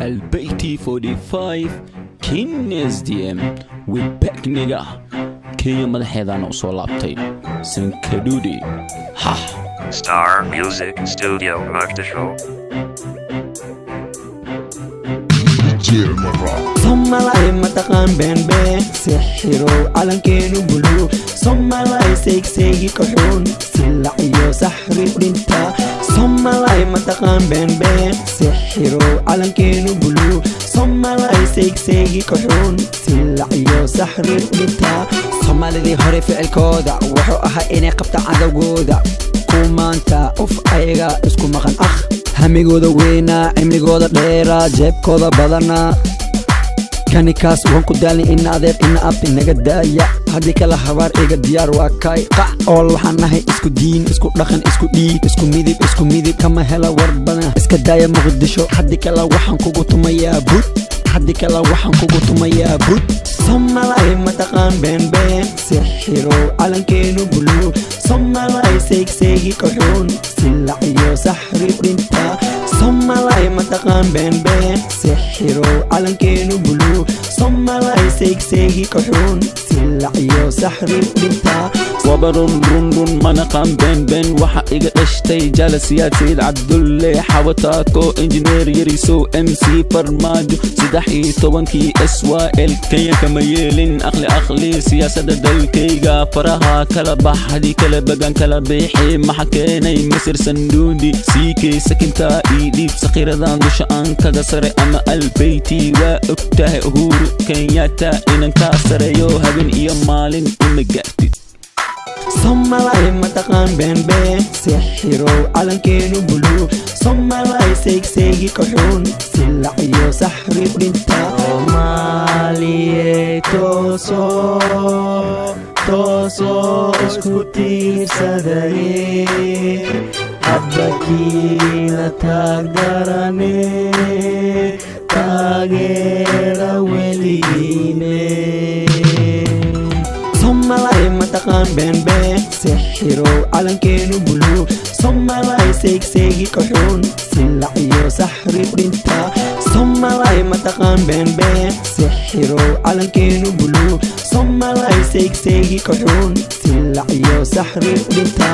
البيتي 45 King SDM we back nigga Kenya madaxeedana u soo laabtay Sankadudi ha Star Music Studio Muqdisho Somalay mataqaan been sixiro calankeenu bulu Somalay seegi koxoon sila iyo saxri dhinta Somalay mataqaan been sixiro calankeenu bulu Somalay seegi koxoon sila iyo saxri dhinta Somalidii hore ficilkooda wuxuu ahaa inay qabta cadawgooda kumaanta of ayaga isku maqan hamigooda weynaa cimrigooda dheeraa jeebkooda badanaa kanikaas waan ku daalin ina adeer ina ab inaga daaya haddii kala habaar iga diyaar waa kay qac ool waxaan nahay isku diin isku dhaqan isku dhiig isku midib kama hela war badan iska daaya muqdisho haddii kala waxaan kugu tumayaa bud haddii kala waxaan kugu tumayaa bud Somalay mataqaan been sixiro calankeenu bulu Somalay seegi koxoon sila iyo saxri dhinta Somalay mataqaan been sixiro calankeenu bulu Somalay seegi koxoon sila iyo saxri dhinta wabarun run manaqan been waxa iga dhashtay jalasiyaad Cabdulle xawataako engineer yariso MC farmaajo 13 SYL Kenya kama yeelin aqli siyaasadda dalkayga faraha kala baxdi kala bagan kala bixi maxa keenay Masir Sanduudi CK sakinta idib sakhiradan dusha aan kaga sare ama albayti waa ogtahay Uhuru Kenyatta inan ka sareeyo habeen iyo maalin ima gaartid Somalay mataqaan been sixiro calankeenu bulu Somalay seegi koxoon sila iyo saxri dhinta Somaliyey tooso isku tiirsadaye haddakiina taagdarane taageera weligiine Somalay mataqaan been sixiro calankeenu bulu Somalay seegi koxoon sila iyo saxri dhinta Somalay mataqaan been sixiro calankeenu bulu Somalay seegi koxoon sila iyo saxri dhinta